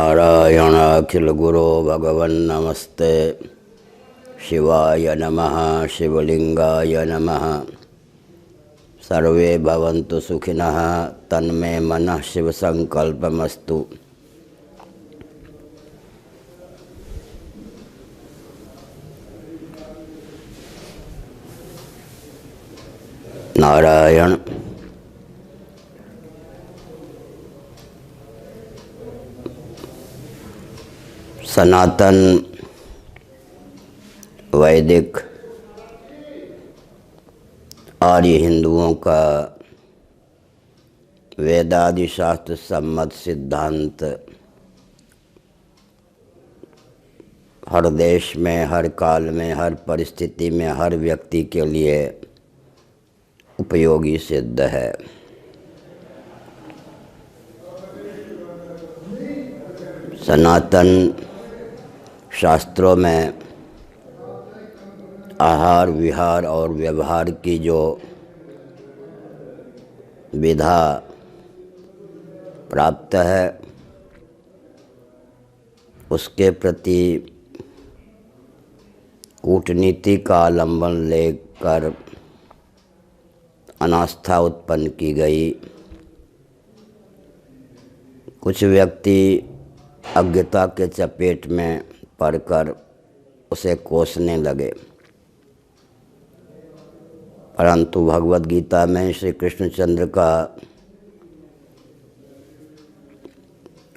नारायण अखिल गुरो भगवन् नमस्ते शिवाय नमः शिवलिंगाय नमः। सर्वे भवन्तु सुखिनः तन्मे मनः शिव संकल्पमस्तु। नारायण। सनातन वैदिक आर्य हिंदुओं का वेदादि शास्त्र सम्मत सिद्धांत हर देश में, हर काल में, हर परिस्थिति में, हर व्यक्ति के लिए उपयोगी सिद्ध है। सनातन शास्त्रों में आहार विहार और व्यवहार की जो विधा प्राप्त है उसके प्रति कूटनीति का आलंबन लेकर अनास्था उत्पन्न की गई। कुछ व्यक्ति अज्ञता के चपेट में पड़कर उसे कोसने लगे, परंतु भगवद गीता में श्री कृष्णचंद्र का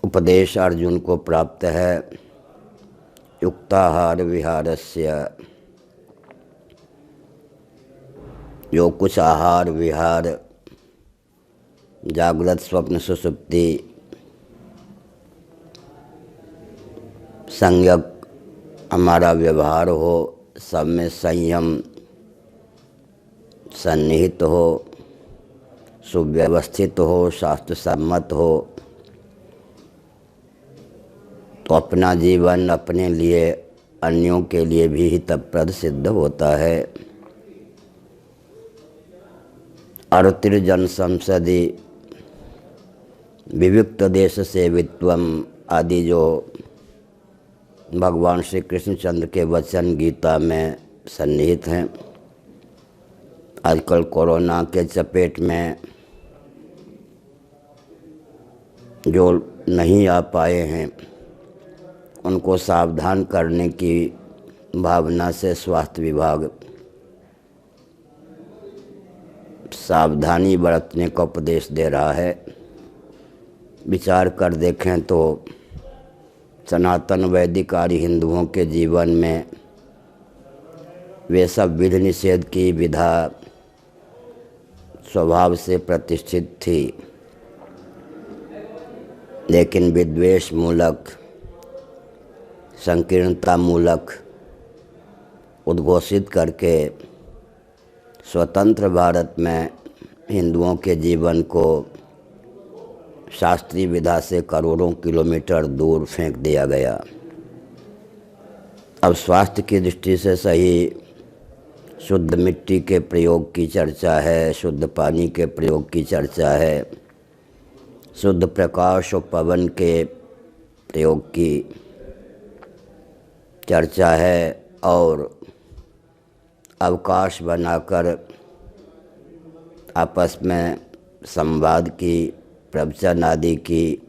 उपदेश अर्जुन को प्राप्त है। युक्ताहार विहारस्य, जो कुछ आहार विहार जागृत स्वप्न सुषुप्ति संयक हमारा व्यवहार हो, सब में संयम सन्निहित हो, सुव्यवस्थित हो, शास्त्र सम्मत हो, तो अपना जीवन अपने लिए अन्यों के लिए भी हितप्रद सिद्ध होता है। अरुतिर्जन संसदि विविक्त देश सेवित्वम आदि जो भगवान श्री कृष्णचंद्र के वचन गीता में सन्निहित हैं। आजकल कोरोना के चपेट में जो नहीं आ पाए हैं उनको सावधान करने की भावना से स्वास्थ्य विभाग सावधानी बरतने का उपदेश दे रहा है। विचार कर देखें तो सनातन वैदिक आर्य हिंदुओं के जीवन में वे सब विधि निषेध की विधा स्वभाव से प्रतिष्ठित थी, लेकिन विद्वेष मूलक, संकीर्णता मूलक उद्घोषित करके स्वतंत्र भारत में हिंदुओं के जीवन को शास्त्रीय विधा से करोड़ों किलोमीटर दूर फेंक दिया गया। अब स्वास्थ्य की दृष्टि से सही शुद्ध मिट्टी के प्रयोग की चर्चा है, शुद्ध पानी के प्रयोग की चर्चा है, शुद्ध प्रकाश और पवन के प्रयोग की चर्चा है, और अवकाश बनाकर आपस में संवाद की, प्रवचन आदि की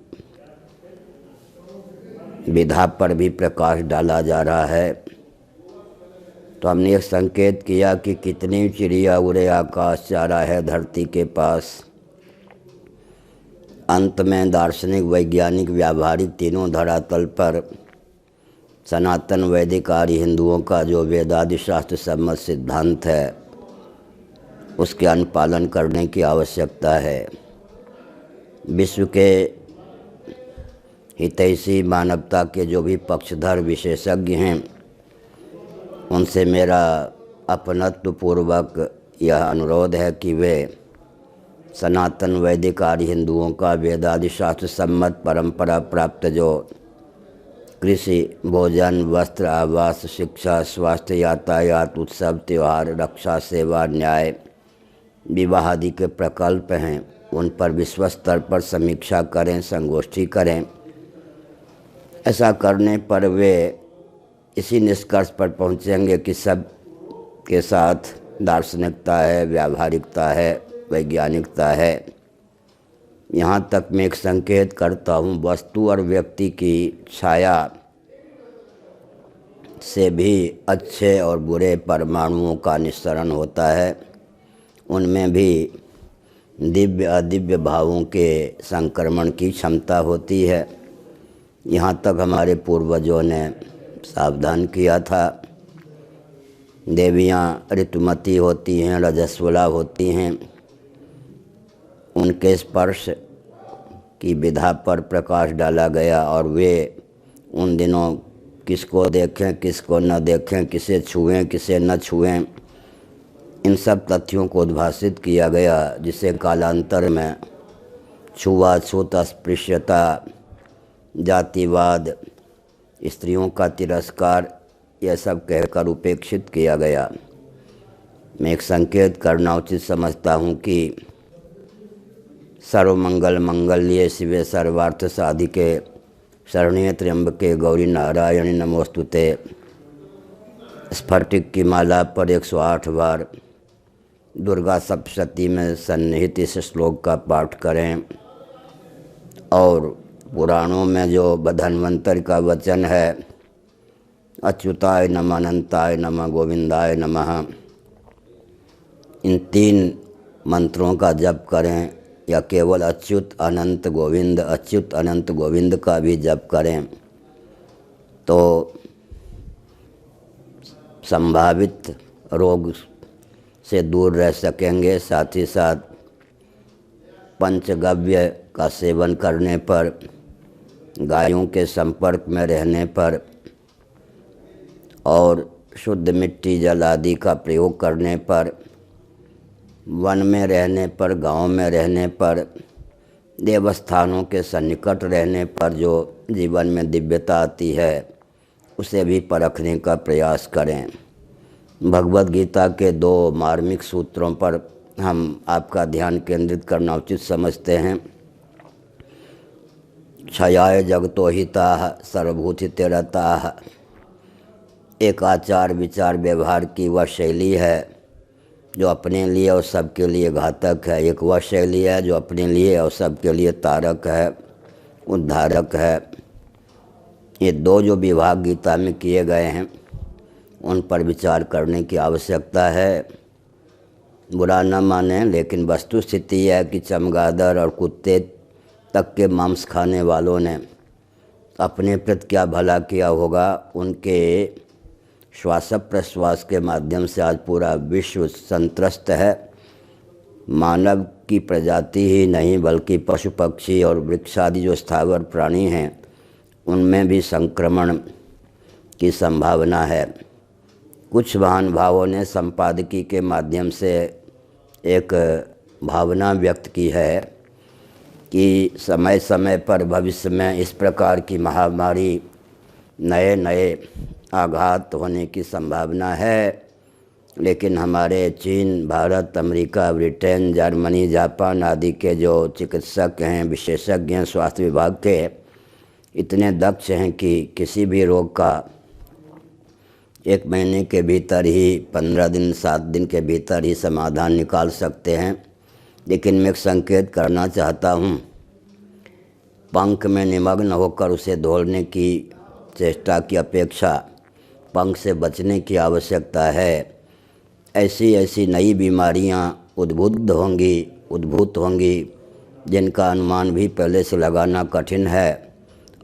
विधा पर भी प्रकाश डाला जा रहा है। तो हमने एक संकेत किया कि कितनी चिड़िया उड़े आकाश चारा है धरती के पास। अंत में दार्शनिक, वैज्ञानिक, व्यावहारिक तीनों धरातल पर सनातन वैदिक आर्य हिंदुओं का जो वेदादि शास्त्र सम्मत सिद्धांत है उसके अनुपालन करने की आवश्यकता है। विश्व के हितैषी मानवता के जो भी पक्षधर विशेषज्ञ हैं उनसे मेरा अपनत्वपूर्वक यह अनुरोध है कि वे सनातन वैदिक आर्य हिंदुओं का वेदादि शास्त्र सम्मत परंपरा प्राप्त जो कृषि, भोजन, वस्त्र, आवास, शिक्षा, स्वास्थ्य, यातायात, उत्सव, त्यौहार, रक्षा, सेवा, न्याय, विवाह आदि के प्रकल्प हैं उन पर विश्व स्तर पर समीक्षा करें, संगोष्ठी करें ऐसा करने पर वे इसी निष्कर्ष पर पहुँचेंगे कि सब के साथ दार्शनिकता है, व्यावहारिकता है, वैज्ञानिकता है। यहाँ तक मैं एक संकेत करता हूँ, वस्तु और व्यक्ति की छाया से भी अच्छे और बुरे परमाणुओं का निस्सरण होता है। उनमें भी दिव्य अदिव्य भावों के संक्रमण की क्षमता होती है। यहाँ तक हमारे पूर्वजों ने सावधान किया था। देवियाँ ऋतुमती होती हैं, रजस्वला होती हैं। उनके स्पर्श की विधा पर प्रकाश डाला गया और वे उन दिनों किसको देखें, किसको न देखें, किसे छुएं, किसे न छुएं, इन सब तथ्यों को उद्भासित किया गया, जिसे कालांतर में छुआछूत, अस्पृश्यता, जातिवाद, स्त्रियों का तिरस्कार, यह सब कहकर उपेक्षित किया गया। मैं एक संकेत करना उचित समझता हूँ कि सर्वमंगल मंगल्ये शिवे सर्वार्थ साधिके शरण्ये त्र्यंबके गौरी नारायणी नमोस्तुते स्फटिक की माला पर 108 बार दुर्गा सप्तशती में सन्निहित इस श्लोक का पाठ करें। और पुराणों में जो धन्वंतरि का वचन है, अच्युताय नमः, अनंताय नमः, गोविंदाय नमः, इन 3 मंत्रों का जप करें, या केवल अच्युत अनंत गोविंद, अच्युत अनंत गोविंद का भी जप करें तो संभावित रोग से दूर रह सकेंगे। साथ ही साथ पंचगव्य का सेवन करने पर, गायों के संपर्क में रहने पर और शुद्ध मिट्टी जल आदि का प्रयोग करने पर, वन में रहने पर, गांव में रहने पर, देवस्थानों के सन्निकट रहने पर जो जीवन में दिव्यता आती है उसे भी परखने का प्रयास करें। भगवद गीता के 2 मार्मिक सूत्रों पर हम आपका ध्यान केंद्रित करना उचित समझते हैं। क्षयाय जगतो हिताः सर्वभूतिरताः। एक आचार विचार व्यवहार की वह शैली है जो अपने लिए और सबके लिए घातक है। एक वह शैली है जो अपने लिए और सबके लिए तारक है, उद्धारक है। ये 2 जो विभाग गीता में किए गए हैं उन पर विचार करने की आवश्यकता है। बुरा न माने, लेकिन वस्तु स्थिति है कि चमगादड़ और कुत्ते तक के मांस खाने वालों ने अपने प्रति क्या भला किया होगा। उनके श्वास प्रश्वास के माध्यम से आज पूरा विश्व संत्रस्त है। मानव की प्रजाति ही नहीं बल्कि पशु पक्षी और वृक्षादि जो स्थावर प्राणी हैं उनमें भी संक्रमण की संभावना है। कुछ महानुभावों ने संपादकी के माध्यम से एक भावना व्यक्त की है कि समय समय पर भविष्य में इस प्रकार की महामारी, नए नए आघात होने की संभावना है। लेकिन हमारे चीन, Bharat, America, Britain, Germany, Japan आदि के जो चिकित्सक हैं, विशेषज्ञ हैं, स्वास्थ्य विभाग के, इतने दक्ष हैं कि किसी भी रोग का 1 महीने के भीतर ही, 15 दिन, 7 दिन के भीतर ही समाधान निकाल सकते हैं। लेकिन मैं एक संकेत करना चाहता हूँ, पंख में निमग्न होकर उसे धोने की चेष्टा की अपेक्षा पंख से बचने की आवश्यकता है। ऐसी ऐसी नई बीमारियां उद्भूत होंगी जिनका अनुमान भी पहले से लगाना कठिन है,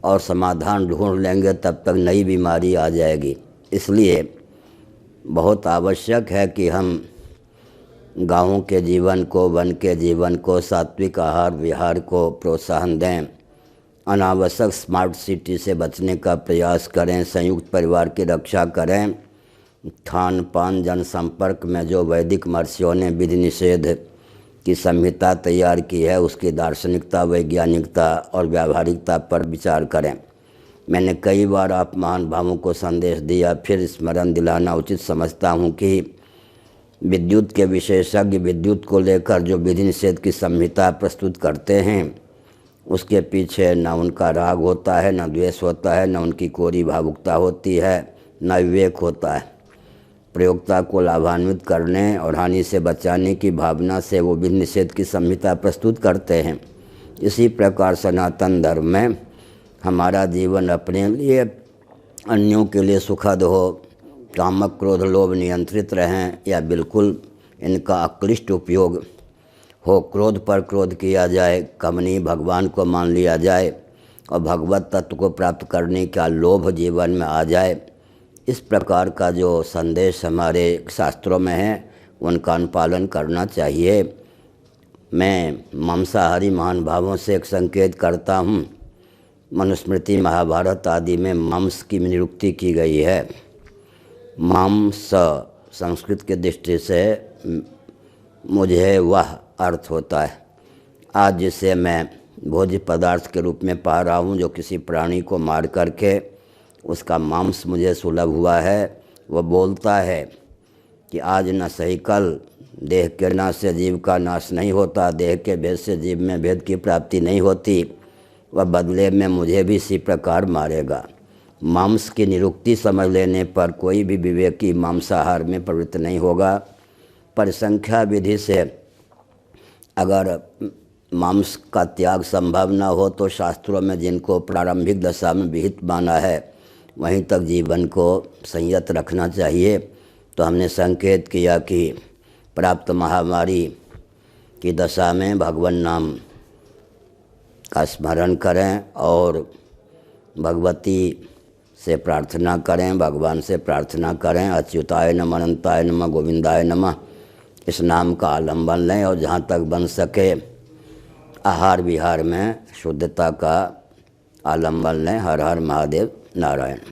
और समाधान ढूंढ लेंगे तब तक नई बीमारी आ जाएगी। इसलिए बहुत आवश्यक है कि हम गाँवों के जीवन को, वन के जीवन को, सात्विक आहार विहार को प्रोत्साहन दें, अनावश्यक स्मार्ट सिटी से बचने का प्रयास करें, संयुक्त परिवार की रक्षा करें। खान पान जनसंपर्क में जो वैदिक महर्षियों ने विधि निषेध की संहिता तैयार की है उसकी दार्शनिकता, वैज्ञानिकता और व्यावहारिकता पर विचार करें। मैंने कई बार आप महानुभावों को संदेश दिया, फिर स्मरण दिलाना उचित समझता हूँ कि विद्युत के विशेषज्ञ विद्युत को लेकर जो विधि निषेध की संहिता प्रस्तुत करते हैं उसके पीछे न उनका राग होता है, न द्वेष होता है, न उनकी कोरी भावुकता होती है, न विवेक होता है। प्रयोक्ता को लाभान्वित करने और हानि से बचाने की भावना से वो विधि निषेध की संहिता प्रस्तुत करते हैं। इसी प्रकार सनातन धर्म में हमारा जीवन अपने लिए, अन्यों के लिए सुखद हो, कामक क्रोध लोभ नियंत्रित रहें या बिल्कुल इनका अक्लिष्ट उपयोग हो, क्रोध पर क्रोध किया जाए, कमनी भगवान को मान लिया जाए और भगवत तत्व को प्राप्त करने का लोभ जीवन में आ जाए। इस प्रकार का जो संदेश हमारे शास्त्रों में है उनका अनुपालन करना चाहिए। मैं मांसाहारी महान भावों से एक संकेत करता हूँ। मनुस्मृति महाभारत आदि में मांस की निरुक्ति की गई है। मांस संस्कृत की दृष्टि से मुझे वह अर्थ होता है आज जिसे मैं भोज्य पदार्थ के रूप में पा रहा हूँ, जो किसी प्राणी को मार करके उसका मांस मुझे सुलभ हुआ है। वह बोलता है कि आज न सही कल देह के नाश से जीव का नाश नहीं होता, देह के भेद से जीव में भेद की प्राप्ति नहीं होती। वह बदले में मुझे भी इसी प्रकार मारेगा। मांस की निरुक्ति समझ लेने पर कोई भी विवेकी मांसाहार में प्रवृत्त नहीं होगा। परिसंख्या विधि से अगर मांस का त्याग संभव न हो तो शास्त्रों में जिनको प्रारंभिक दशा में विहित माना है वहीं तक जीवन को संयत रखना चाहिए। तो हमने संकेत किया कि प्राप्त महामारी की दशा में भगवान नाम का स्मरण करें और भगवती से प्रार्थना करें, भगवान से प्रार्थना करें। अच्युताय नमः, अनंताय नमः, गोविंदाय नमः, इस नाम का आलम्बन लें और जहाँ तक बन सके आहार विहार में शुद्धता का आलम्बन लें। हर हर महादेव, नारायण।